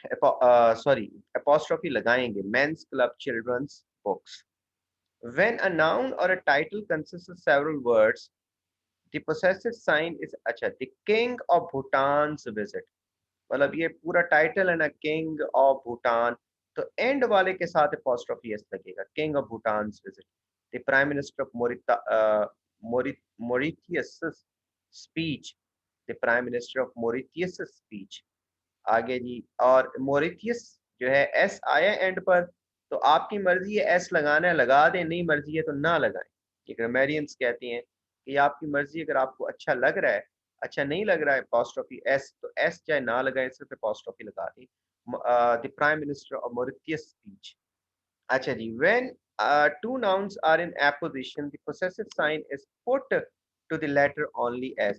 Sorry apostrophe लगाएंगे, men's club, children's books. When a noun or a title consists of several words, the possessive sign is अच्छा, the king of Bhutan's visit. मतलब ये पूरा title है ना, king of Bhutan, तो and वाले के साथ apostrophe s लगेगा, king of Bhutan's visit, the prime minister of Mauritius speech, the prime minister of Mauritius speech. आगे जी, और मॉरिटियस जो है एस आया एंड पर, तो आपकी मर्जी है एस लगाना है लगा दें, नहीं मर्जी है तो ना लगाएं। ये ग्रामेरियंस कहती हैं कि आपकी मर्जी, अगर आपको अच्छा लग रहा है, अच्छा नहीं लग रहा है अपॉस्ट्रोफी एस, तो एस चाहे ना लगाएं, सिर्फ अपॉस्ट्रोफी लगा दें, the prime minister of Mauritius speech. अच्छा जी, when two nouns are in apposition, the possessive sign is put to the letter only as।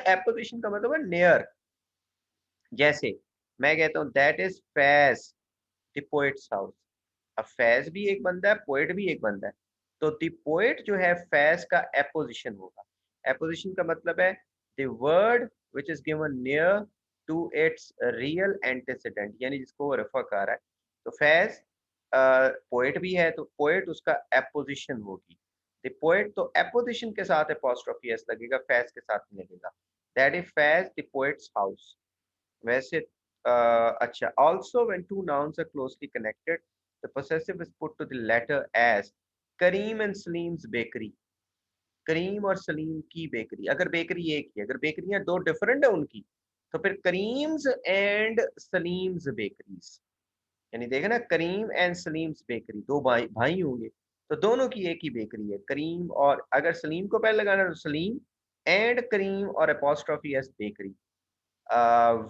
apposition का मतलब है near। जैसे मैं कहता हूँ that is Faiz the poets house. अब फैज भी एक बंदा है, पोएट भी एक बंदा है, तो द पोएट जो है फैज का एपोजिशन होगा। एपोजिशन का मतलब है the word which is given near to its real antecedent, यानी जिसको वो रेफर कर रहा है। तो फैज पोएट भी है, तो पोएट उसका एपोजिशन होगी। द पोएट तो एपोजिशन के साथ एपोस्ट्रोफी एस लगेगा, फैज के साथ नहीं लगेगा। That is Faiz the poets house. वैसे अच्छा, also when two nouns are closely connected, the possessive is put to the letter as Karim and Salim's bakery. Karim और सलीम की बेकरी, अगर बेकरी एक ही, अगर बेकरियां दो डिफरेंट है उनकी, तो फिर करीम्स एंड सलीम्स बेकरीज, यानी देखा ना, करीम एंड सलीम्स बेकरी, दो भाई भाई होंगे, तो दोनों की एक ही बेकरी है करीम, और अगर सलीम को पहले लगाना तो सलीम एंड करीम और apostrophe s bakery.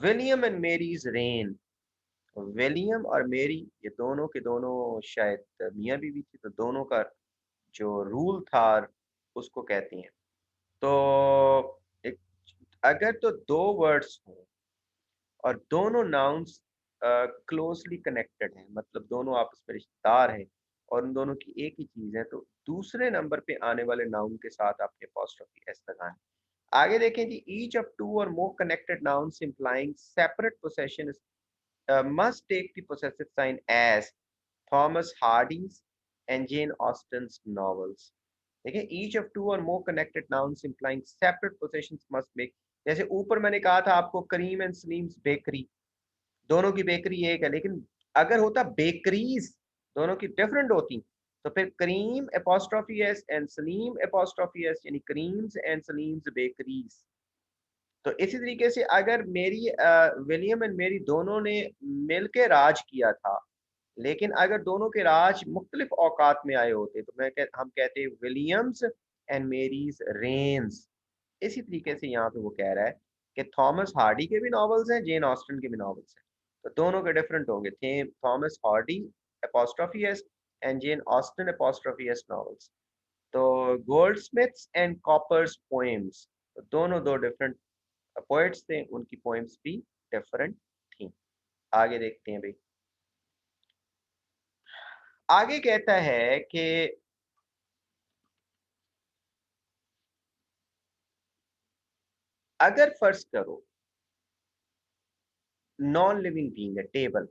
William and Mary's reign. William और मेरी, ये दोनों के दोनों शायद मियाँ बीवी थी, तो दोनों का जो रूल था उसको कहते हैं। तो एक, अगर तो दो वर्ड्स हों और दोनों नाउन्स क्लोजली कनेक्टेड हैं, मतलब दोनों आपस में रिश्तेदार हैं और उन दोनों की एक ही चीज है, तो दूसरे नंबर पे आने वाले नाउन के साथ आपके अपॉस्ट्रोफी एस लगाएं। आगे देखें जी, each of two or more connected nouns implying separate possession must take the possessive sign as Thomas Hardy's and Jane Austen's novels. देखिए, each of two or more connected nouns implying separate possessions must make, जैसे ऊपर मैंने कहा था आपको करीम and Salim's bakery, दोनों की bakery एक है, लेकिन अगर होता बेकरीज, दोनों की डिफरेंट होती, तो फिर Karim apostrophe s and Salim apostrophe s, यानी करीम्स एंड सलीम्स बेकरीज। तो इसी तरीके से अगर मेरी विलियम एंड मेरी दोनों ने मिलके राज किया था, लेकिन अगर दोनों के राज मुख्तलिफ औकात में आए होते, तो हम कहते हैं विलियम्स एंड मेरीज रेन्स। इसी तरीके से यहाँ पे वो कह रहा है कि थॉमस हार्डी के भी नॉवेल्स हैं, जेन ऑस्टन के भी नॉवेल्स हैं, तो दोनों के डिफरेंट होंगे, थे Thomas Hardy apostrophe s and Jane Austen apostrophe S novels. तो गोल्डस्मिथ्स एंड कॉपर्स पोएम्स, तो दोनों दो डिफरेंट पोएट्स थे, उनकी पोएम्स भी डिफरेंट थी। आगे देखते हैं भाई। आगे कहता है कि अगर फर्ज करो नॉन लिविंग बीइंग है टेबल,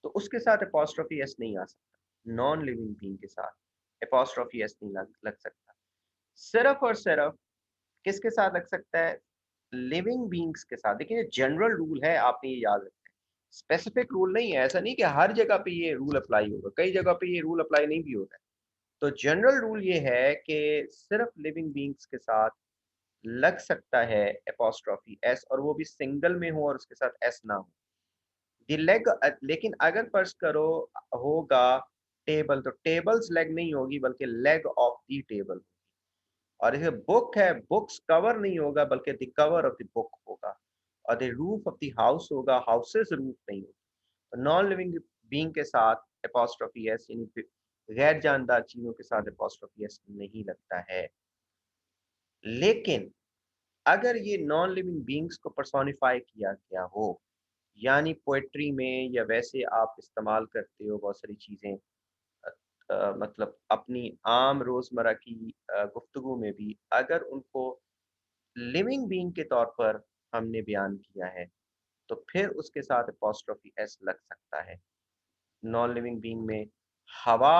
तो उसके साथ अपॉस्ट्रोफी एस नहीं आ सकता, नॉन लिविंग बीइंग के साथ अपॉस्ट्रोफी एस नहीं लग सकता। सिर्फ और सिर्फ किसके साथ लग सकता है, लिविंग बीइंग्स के साथ। देखिए जनरल रूल है, आपने ये याद रखना है, स्पेसिफिक रूल नहीं है, ऐसा नहीं कि हर जगह पे ये रूल अप्लाई होगा, कई जगह पे ये रूल अप्लाई नहीं भी होता है। तो जनरल रूल ये है कि सिर्फ लिविंग बीइंग्स के साथ लग सकता है एपोस्ट्रोफी एस, और वो भी सिंगल में हो और उसके साथ एस ना हो। द लेग, लेकिन अगर फर्ज करो होगा टेबल, तो टेबल्स लेग नहीं होगी बल्कि लेग ऑफ द टेबल। और इसे बुक है, बुक्स कवर नहीं होगा बल्कि the cover of the book होगा। और the roof of the house होगा, हाउसेस रूफ नहीं होगा। तो नॉन लिविंग बीइंग के साथ एपोस्ट्रोफी एस, यानी गैर जानदार चीजों के साथ एपोस्ट्रोफी एस नहीं लगता है। लेकिन अगर ये नॉन लिविंग बीइंग्स को पर्सोनिफाई किया गया हो, यानी पोएट्री में या वैसे आप इस्तेमाल करते हो बहुत सारी चीजें, मतलब अपनी आम रोजमर्रा की गुफ्तगू में भी अगर उनको लिविंग बीइंग के तौर पर हमने बयान किया है, तो फिर उसके साथ अपॉस्ट्रोफी एस लग सकता है। नॉन लिविंग बीइंग में हवा,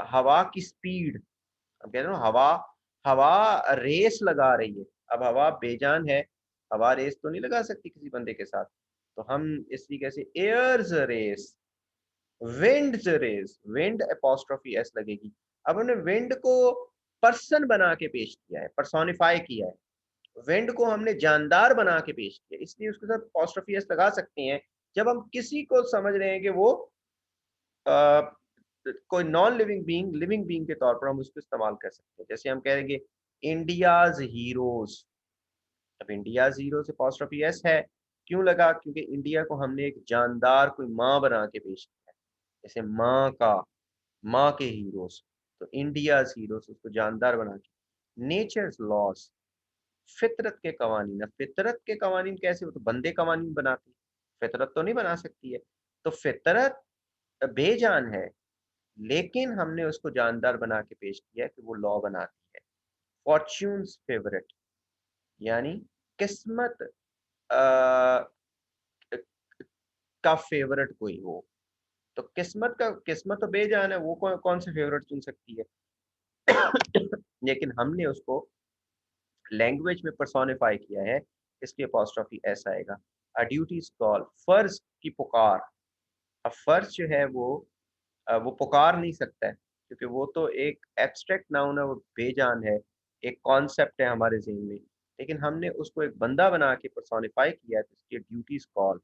हवा की स्पीड, हम कहते हैं ना हवा, हवा रेस लगा रही है। अब हवा बेजान है, हवा रेस तो नहीं लगा सकती किसी बंदे के साथ, तो हम इस तरीके से air's race, wind race, wind apostrophe s लगेगी। अब हमने विंड को पर्सन बना के पेश किया है, पर्सोनिफाई किया है, विंड को हमने जानदार बना के पेश किया, इसलिए उसके साथ अपॉस्ट्रोफी एस लगा सकते हैं जब हम किसी को समझ रहे हैं कि वो कोई non living being living being के तौर पर हम उसको इस्तेमाल कर सकते हैं। जैसे हम कहेंगे इंडियाज हीरोज, अब इंडियाज हीरोज अपॉस्ट्रोफी एस है, क्यों लगा? क्योंकि इंडिया को हमने एक जानदार कोई माँ बना के पेश किया है, जैसे माँ का, माँ के हीरोज, तो इंडियाज हीरोज उसको जानदार बना के। नेचर्स लॉस, फितरत के कवानीन, अब फितरत के कवानीन कैसे? वो तो बंदे कवानीन बनाती, फितरत तो नहीं बना सकती है, तो फितरत बेजान है, लेकिन हमने उसको जानदार बना के पेश किया कि वो लॉ बनाती है। फॉर्च्यून्स फेवरेट, यानी किस्मत का फेवरेट कोई हो, तो किस्मत तो बेजान है, वो कौन से फेवरेट चुन सकती है? लेकिन हमने उसको लैंग्वेज में पर्सोनिफाई किया है, इसलिए अपॉस्ट्रोफी एस आएगा। अ ड्यूटीज कॉल, फर्ज की पुकार। अब फर्ज जो है वो पुकार नहीं सकता है, क्योंकि वो तो एक एब्स्ट्रैक्ट नाउन है, वो बेजान है, एक कॉन्सेप्ट है हमारे ज़हन में, लेकिन हमने उसको एक बंदा बना के पर्सोनिफाई किया है, तो इसलिए duties call.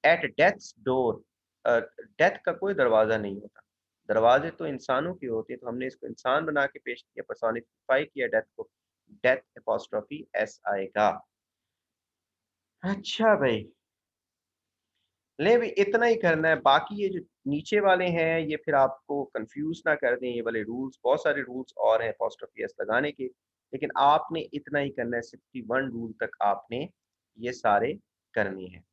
At death's door, death का कोई दरवाज़ा नहीं होता, दरवाजे तो इंसानों के होते हैं, तो हमने इसको इंसान बना के पेश किया, पर्सोनिफाई किया डेथ को, डेथ अपॉस्ट्रोफी एस आएगा। अच्छा भाई, ले भी इतना ही करना है, बाकी ये जो नीचे वाले हैं ये फिर आपको कंफ्यूज ना कर दें, ये वाले रूल्स, बहुत सारे रूल्स और हैं apostrophe s लगाने के, लेकिन आपने इतना ही करना है, 61 रूल तक आपने ये सारे करने हैं,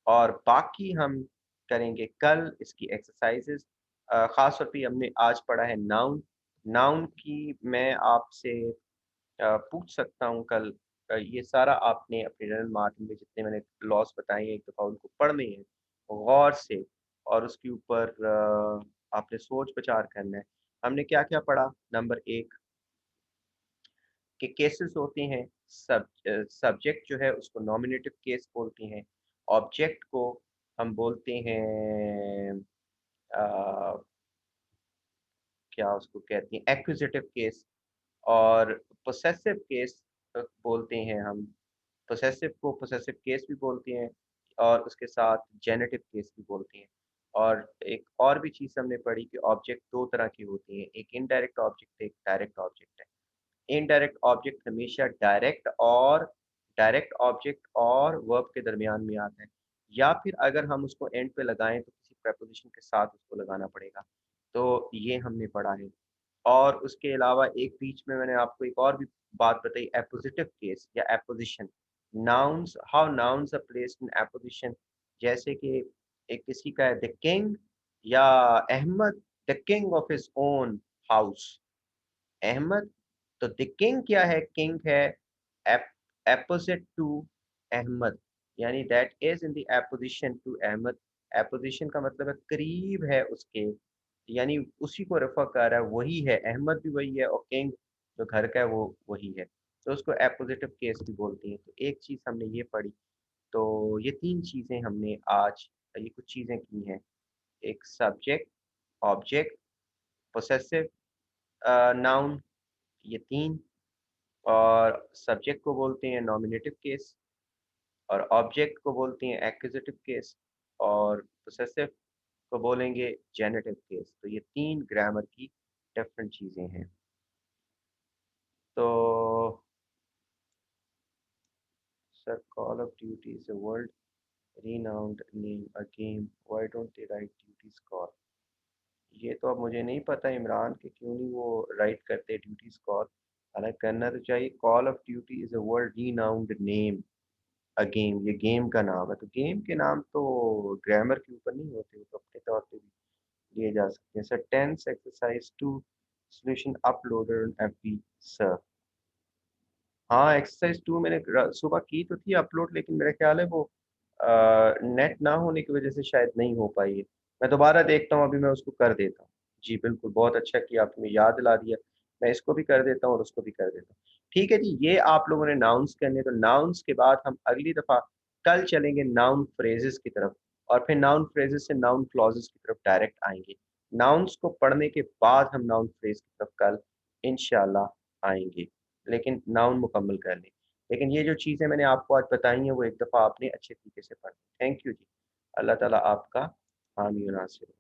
और बाकी हम करेंगे कल इसकी एक्सरसाइजेस। खास तौर पे हमने आज पढ़ा है नाउन, नाउन की मैं आपसे पूछ सकता हूँ कल, ये सारा आपने अपने जनरल मार्टिन में जितने मैंने लॉस बताए हैं एक दफ़ा उनको पढ़ने हैं गौर से, और उसके ऊपर आपने सोच विचार करना है। हमने क्या-क्या पढ़ा? नंबर 1 के केसेस होते हैं, सब्जेक्ट जो है उसको नॉमिनेटिव केस बोलते हैं, ऑब्जेक्ट को हम बोलते हैं अ, क्या उसको कहते हैं एक्विजिटिव केस, और पोसेसिव केस बोलते हैं हम, पोसेसिव को पोसेसिव केस भी बोलते हैं, और उसके साथ जेनेटिव केस भी बोलते हैं। और एक और भी चीज़ हमने पढ़ी कि ऑब्जेक्ट 2 तरह के होते हैं, एक इनडायरेक्ट ऑब्जेक्ट है, एक डायरेक्ट ऑब्जेक्ट है। इनडायरेक्ट ऑब्जेक्ट हमेशा डायरेक्ट ऑब्जेक्ट और वर्ब के दरमियान में आता है, या फिर अगर हम उसको एंड पे लगाएं तो किसी प्रेपोजिशन के साथ उसको लगाना पड़ेगा, तो ये हमने पढ़ा है। और उसके अलावा एक बीच में मैंने आपको एक और भी बात बताई, एपोजिटिव केस या apposition, nouns, how nouns are placed in apposition, जैसे कि एक किसी का है द किंग, या Ahmad the king of his own house, Ahmad, तो द किंग क्या है? किंग है एपोजिट टू अहमद, यानी that is in the apposition to Ahmad. Apposition का मतलब है करीब है उसके, यानी उसी को रेफर कर रहा है, वही है, अहमद भी वही है और किंग जो घर का है वो वही है, तो उसको एपोजिटिव केस भी बोलते हैं। तो एक चीज़ हमने ये पढ़ी, तो ये 3 चीज़ें हमने आज, ये कुछ चीज़ें की हैं, एक सब्जेक्ट, ऑब्जेक्ट, पोसेसिव नाउन, ये 3, और सब्जेक्ट को बोलते हैं नॉमिनेटिव केस, और ऑब्जेक्ट को बोलते हैं एक्विजिटिव केस, और पोसेसिव को बोलेंगे जेनेटिव केस। तो ये 3 ग्रामर की डिफरेंट चीज़ें हैं। तो sir, call of duty is a world renowned name a game, why don't they write duties call? ये तो अब मुझे नहीं पता इमरान कि क्यों नहीं वो राइट करते ड्यूटीज कॉल, हालांकि करना तो चाहिए। Call of duty is a world renowned name a game, ये गेम का नाम है, तो गेम के नाम तो ग्रामर के ऊपर नहीं होते, वो तो अपने तौर पे भी लिए जा सकते हैं। Sir, tense exercise 2 solution uploaded on FB sir. हाँ, एक्सरसाइज 2 मैंने सुबह की तो थी अपलोड, लेकिन मेरा ख्याल है वो नेट ना होने की वजह से शायद नहीं हो पाई है। मैं दोबारा देखता हूँ, अभी मैं उसको कर देता हूँ। जी बिल्कुल, बहुत अच्छा किया आपने, याद दिला दिया। मैं इसको भी कर देता हूँ और उसको भी कर देता हूँ। ठीक है जी, ये आप लोगों ने नाउन्स करने, तो नाउन्स के बाद हम अगली दफ़ा कल चलेंगे नाउन फ्रेजेस की तरफ, और फिर नाउन फ्रेजेस से नाउन क्लॉजेस की तरफ डायरेक्ट आएंगे। नाउन्स को पढ़ने के बाद हम नाउन फ्रेज की तरफ कल इंशाल्लाह आएंगे, लेकिन नाउन मुकम्मल कर लें। लेकिन ये जो चीज़ें मैंने आपको आज बताई हैं वो एक दफ़ा आपने अच्छे तरीके से पढ़। थैंक यू जी। अल्लाह ताला आपका हामी और नासिर हो।